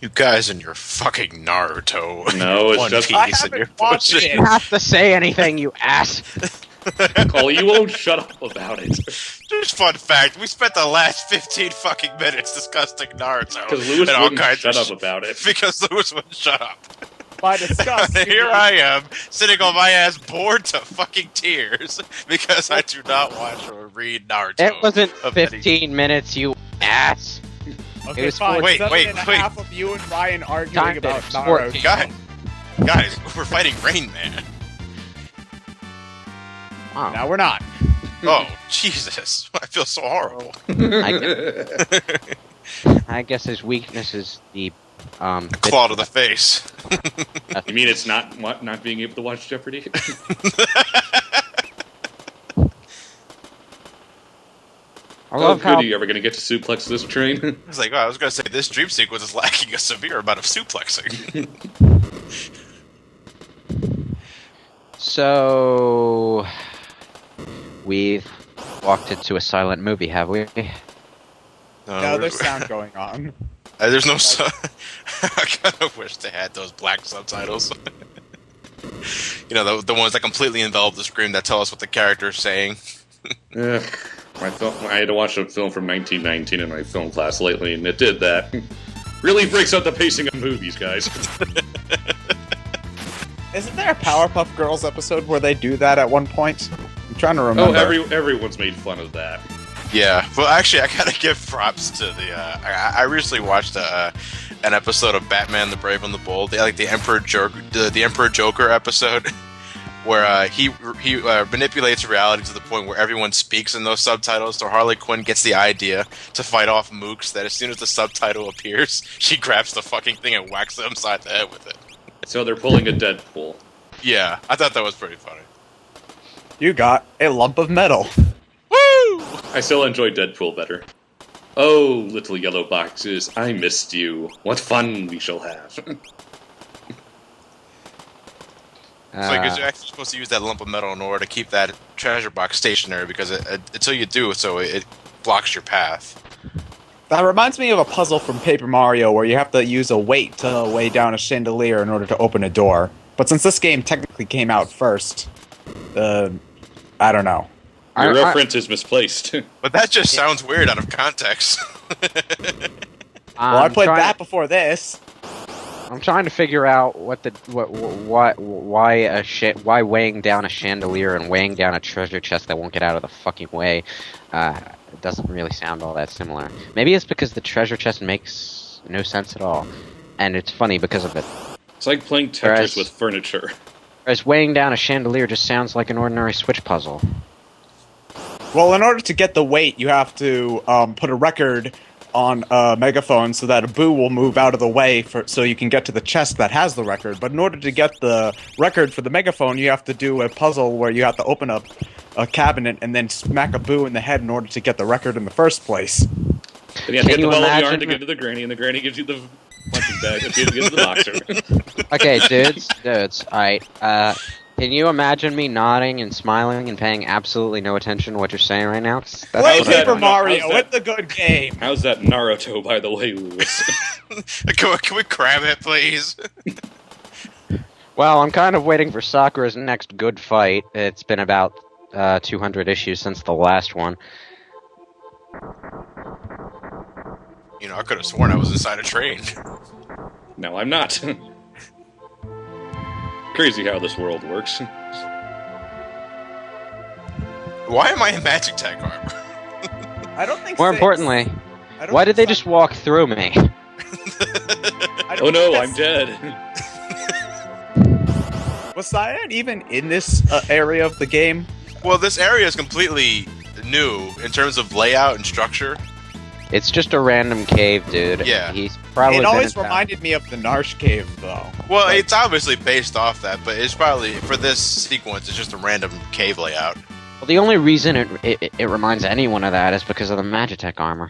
You guys and your fucking Naruto. No, it's One just- Piece I and haven't your watched bullshit. it. You have to say anything, you ass. Cole, you won't shut up about it. Just fun fact, we spent the last 15 fucking minutes discussing Naruto. Because Lewis and all wouldn't kinds shut of up about it. Because Lewis wouldn't shut up. By disgust. And here I am, sitting on my ass bored to fucking tears because I do not watch or read Naruto. It wasn't of any- 15 minutes, you ass. Okay, It was fine. Wait, 7 wait, and a wait. half of you and Ryan arguing Time about to Naruto. export. Guys, we're fighting Rain Man. Wow. Now we're not. Oh, Jesus. I feel so horrible. I guess his weakness is the Claw to the face. You mean it's not being able to watch Jeopardy? I love Good, how are you ever going to get to suplex this train? I was like, oh, I was going to say, this dream sequence is lacking a severe amount of suplexing. So we've walked into a silent movie, have we? No, there's sound going on. There's no I kind of wish they had those black subtitles. You know, the ones that completely envelop the screen that tell us what the character is saying. I had to watch a film from 1919 in my film class lately, and it did that. Really breaks up the pacing of movies, guys. Isn't there a Powerpuff Girls episode where they do that at one point? I'm trying to remember. Oh, everyone's made fun of that. Yeah, well, actually, I gotta give props to the. I recently watched an episode of Batman: The Brave and the Bold, the Emperor Joker, the Emperor Joker episode, where he manipulates reality to the point where everyone speaks in those subtitles. So Harley Quinn gets the idea to fight off mooks that as soon as the subtitle appears, she grabs the fucking thing and whacks them upside the head with it. So they're pulling a Deadpool. Yeah, I thought that was pretty funny. You got a lump of metal. Woo! I still enjoy Deadpool better. Oh, little yellow boxes, I missed you. What fun we shall have. It's like you're actually supposed to use that lump of metal in order to keep that treasure box stationary because until you do so, it blocks your path. That reminds me of a puzzle from Paper Mario where you have to use a weight to weigh down a chandelier in order to open a door. But since this game technically came out first, I don't know. Your reference is misplaced. But that just sounds weird out of context. Well, I played that before this. I'm trying to figure out why weighing down a chandelier and weighing down a treasure chest that won't get out of the fucking way. It doesn't really sound all that similar. Maybe it's because the treasure chest makes no sense at all, and it's funny because of it. It's like playing Tetris with furniture. Whereas weighing down a chandelier just sounds like an ordinary Switch puzzle. Well, in order to get the weight, you have to put a record on a megaphone so that a boo will move out of the way so you can get to the chest that has the record. But in order to get the record for the megaphone, you have to do a puzzle where you have to open up a cabinet and then smack a boo in the head in order to get the record in the first place. Then you have to Can get the you ball of yarn imagine- to get to the granny, and the granny gives you the punching bag that gives you the boxer. Okay, dudes, alright, can you imagine me nodding and smiling and paying absolutely no attention to what you're saying right now? 'Cause that's Play what I that- Paper want. Mario, how's that- it's a good game. How's that Naruto, by the way, Lewis? Can we cram it, please? Well, I'm kind of waiting for Sakura's next good fight. It's been about 200 issues since the last one. You know, I could have sworn I was inside a train. No, I'm not. Crazy how this world works. Why am I in magic tech armor? I don't think. More Six- importantly, I don't why think did they Sa- just walk through me? I don't Oh no, think I'm dead. Was Cyan even in this area of the game? Well, this area is completely new in terms of layout and structure. It's just a random cave, dude. Yeah. He's probably It been always in town. reminded me of the Narsh cave, though. Well, Like- it's obviously based off that, but it's probably, for this sequence, it's just a random cave layout. Well, the only reason it reminds anyone of that is because of the Magitech armor.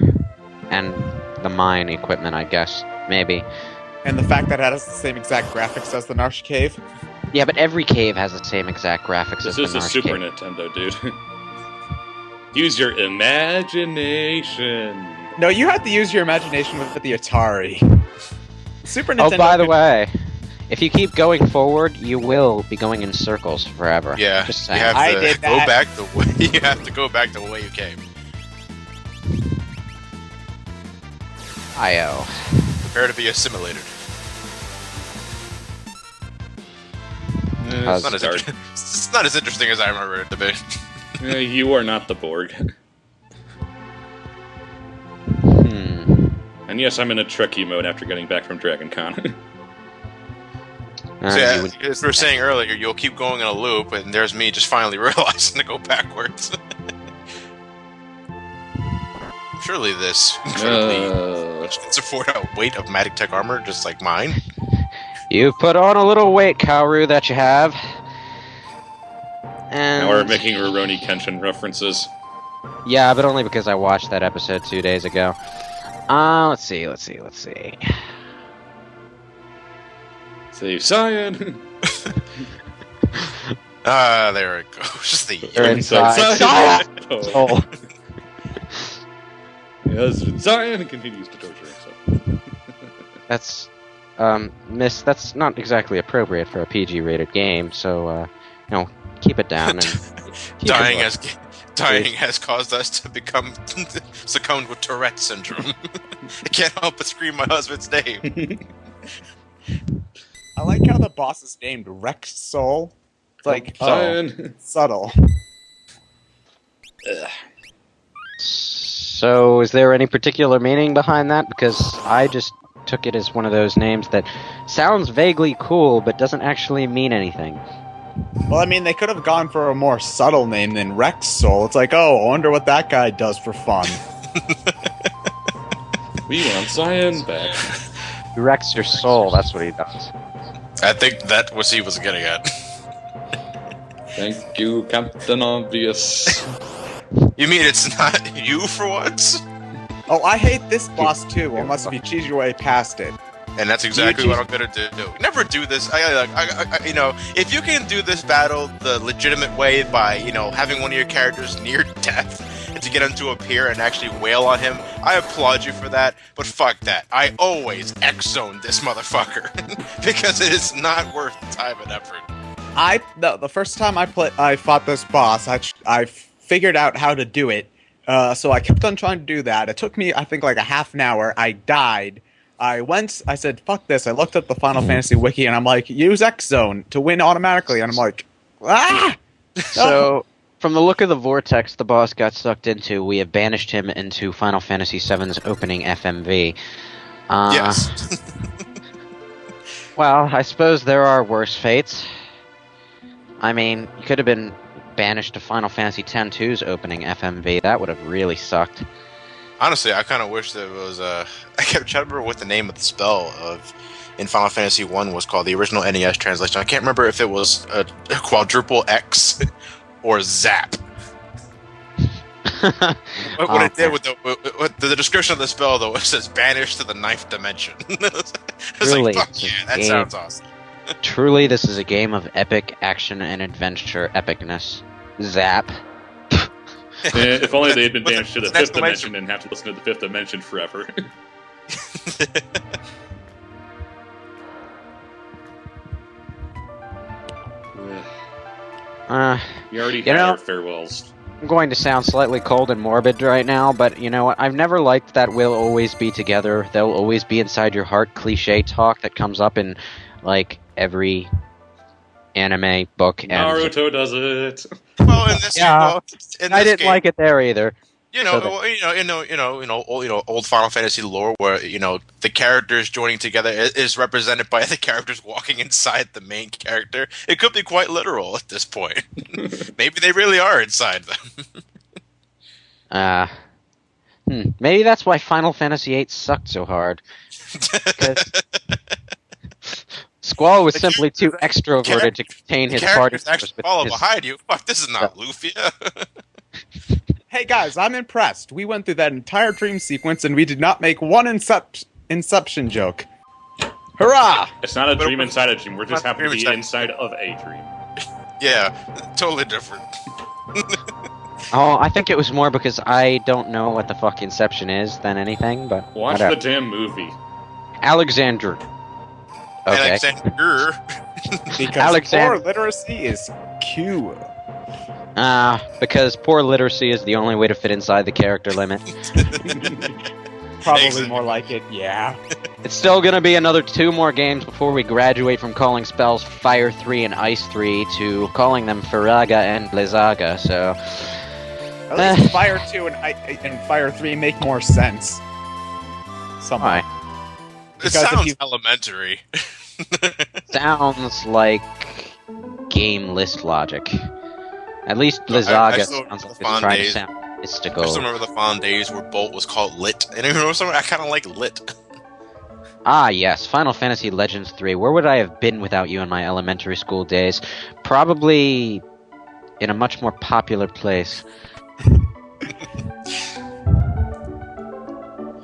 And the mine equipment, I guess. Maybe. And the fact that it has the same exact graphics as the Narsh cave. Yeah, but every cave has the same exact graphics as This is the a Narsh Super cave. Nintendo, dude. Use your imagination. No, you had to use your imagination with the Atari. Super Nintendo. Oh, by the way, if you keep going forward, you will be going in circles forever. Yeah, Just you saying. have I to did go that. back the way you have to go back the way you came. IO. Prepare to be assimilated. How's It's not as interesting as I remember it to be. You are not the Borg. And yes, I'm in a Trekkie mode after getting back from Dragon Con. So yeah, as we were saying earlier, you'll keep going in a loop, and there's me just finally realizing to go backwards. Surely this incredibly support a weight of Magic Tech armor just like mine. You put on a little weight, Kaoru, that you have. And Now we're making Rurouni Kenshin references. yeah, but only because I watched that episode 2 days ago. Let's see. Save Cyan! There it goes. They're inside. Oh. Yes, Cyan continues to torture himself. That's, miss, that's not exactly appropriate for a PG-rated game, so, keep it down and... Dying has caused us to become succumbed with Tourette syndrome. I can't help but scream my husband's name. I like how the boss is named Rex Soul. It's like, Cyan! subtle. So, is there any particular meaning behind that? Because I just took it as one of those names that sounds vaguely cool, but doesn't actually mean anything. Well, I mean, they could have gone for a more subtle name than Rex Soul. It's like, oh, I wonder what that guy does for fun. We want Cyan back. He wrecks your soul, that's what he does. I think that was he was getting at. Thank you, Captain Obvious. You mean it's not you for once? Oh, I hate this boss too, unless if you cheese your way past it. And that's exactly what I'm gonna do. Never do this. If you can do this battle the legitimate way by, having one of your characters near death to get him to appear and actually wail on him, I applaud you for that. But fuck that. I always X-zone this motherfucker because it is not worth the time and effort. The first time I fought this boss, I figured out how to do it. So I kept on trying to do that. It took me, I think, like a half an hour. I died. I said, fuck this. I looked up the Final Fantasy wiki and I'm like, use X-Zone to win automatically. And I'm like, ah! So, from the look of the vortex the boss got sucked into, we have banished him into Final Fantasy VII's opening FMV. Yes. Well, I suppose there are worse fates. I mean, you could have been banished to Final Fantasy X-2's opening FMV. That would have really sucked. Honestly, I kind of wish that it was. I kept trying to remember what the name of the spell in Final Fantasy 1 was called. The original NES translation. I can't remember if it was a quadruple X or Zap. What it did with the description of the spell, though, it says "banished to the ninth dimension." It's Really? like, fuck yeah, that sounds awesome. Truly, this is a game of epic action and adventure epicness. Zap. If only they had been banished to the With an fifth exclamation. dimension and have to listen to the fifth dimension forever. You already had our farewells. I'm going to sound slightly cold and morbid right now, but you know what? I've never liked that we'll always be together. They'll always be inside your heart cliche talk that comes up in, like, every anime book. And Naruto does it. Well, in this, Yeah. in I this didn't game, like it there either. Old Final Fantasy lore, where the characters joining together is represented by the characters walking inside the main character. It could be quite literal at this point. Maybe they really are inside them. Maybe that's why Final Fantasy VIII sucked so hard. Squall was simply too extroverted to contain his party. Characters actually follow behind you. Fuck, this is not Lufia. Hey guys, I'm impressed. We went through that entire dream sequence and we did not make one Inception joke. Hurrah! It's not a But- dream inside a dream. We're just Not happy to be dream inside of a dream. Yeah, totally different. Oh, I think it was more because I don't know what the fuck Inception is than anything, but Watch whatever. the damn movie. Alexander Okay. Alexander. Because Alexander. poor literacy is Q. Because poor literacy is the only way to fit inside the character limit. Probably Exactly. more like it, yeah. It's still gonna be another 2 more games before we graduate from calling spells Fire 3 and Ice 3 to calling them Firaga and Blizzaga, so... At least Fire 2 and Fire 3 make more sense. Somehow. Why? It Because if sounds you- elementary. Sounds like game list logic. At least I Blizzaga still sounds like the it's fond trying to days. sound I mystical. still remember the fond days where Bolt was called Lit. And you know something? I kind of like Lit. Ah, yes, Final Fantasy Legends 3. Where would I have been without you in my elementary school days? Probably in a much more popular place.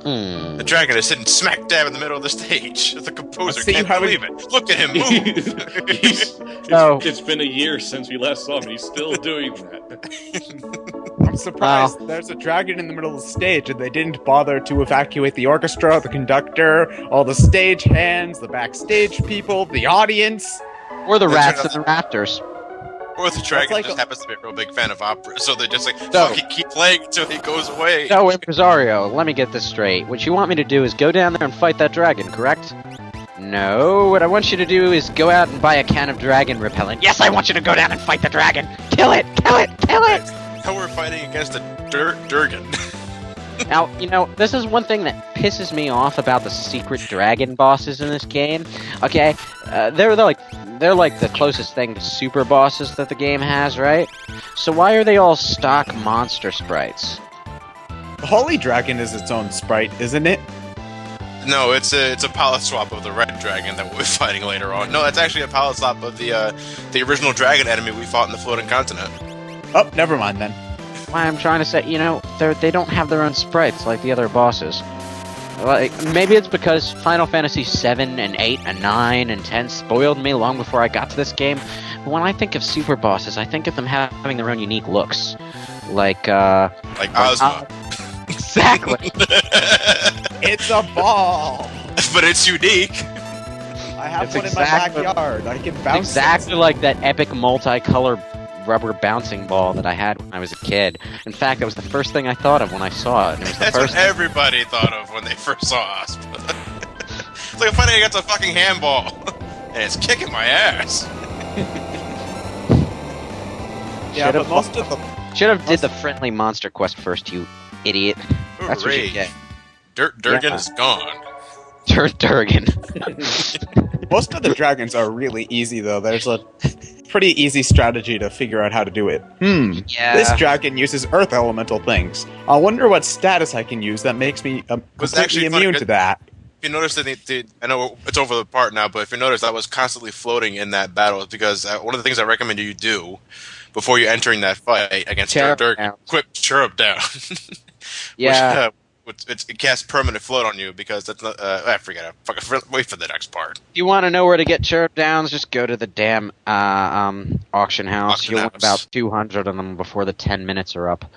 The dragon is sitting smack dab in the middle of the stage. The composer See, can't how believe it. Look at him move. No. It's been a year since we last saw him, and he's still doing that. I'm surprised there's a dragon in the middle of the stage and they didn't bother to evacuate the orchestra, the conductor, all the stage hands, the backstage people, the audience. Or the They rats turn and the raptors. Or the dragon like just a- happens to be a real big fan of opera, so they're just like, No. fuck it, keep playing until he goes away. So, Impresario, let me get this straight. What you want me to do is go down there and fight that dragon, correct? No, what I want you to do is go out and buy a can of dragon repellent. Yes, I want you to go down and fight the dragon! Kill it! Kill it! Kill it! Now we're fighting against a Durgan. Now, you know, this is one thing that pisses me off about the secret dragon bosses in this game. Okay, they're like the closest thing to super bosses that the game has, right? So why are they all stock monster sprites? The Holy Dragon is its own sprite, isn't it? No, it's a palette swap of the red dragon that we'll be fighting later on. No, it's actually a palette swap of the original dragon enemy we fought in the floating continent. Oh, never mind then. Why I'm trying to say, you know, they don't have their own sprites like the other bosses. Like, maybe it's because Final Fantasy 7 and 8 and 9 and 10 spoiled me long before I got to this game. But when I think of super bosses, I think of them having their own unique looks. Like Ozma. Exactly! It's a ball! But it's unique. I have It's one exactly- in my backyard. I can bounce Exactly like that epic multicolored rubber bouncing ball that I had when I was a kid. In fact, that was the first thing I thought of when I saw it. And it was the That's first what everybody thought of when they first saw us. It's like funny I got a fucking handball. And it's kicking my ass. Yeah, Should've but most of the Should have did the friendly monster quest first, you idiot. That's what you Hooray. get. Durgan Yeah. is gone. Durgan. most of the dragons are really easy though. There's a pretty easy strategy to figure out how to do it. Yeah. This dragon uses earth elemental things. I wonder what status I can use that makes me Was completely actually immune funny, to that. If you notice that I know it's over the part now, but if you notice, I was constantly floating in that battle because one of the things I recommend you do before you entering that fight against Chirrup Durgan, down. quick chirrup down. Yeah. It casts permanent float on you because that's not. I forget it. Fucking wait for the next part. If you want to know where to get chirp downs, just go to the damn auction house. Auction You'll want house. about 200 of them before the 10 minutes are up.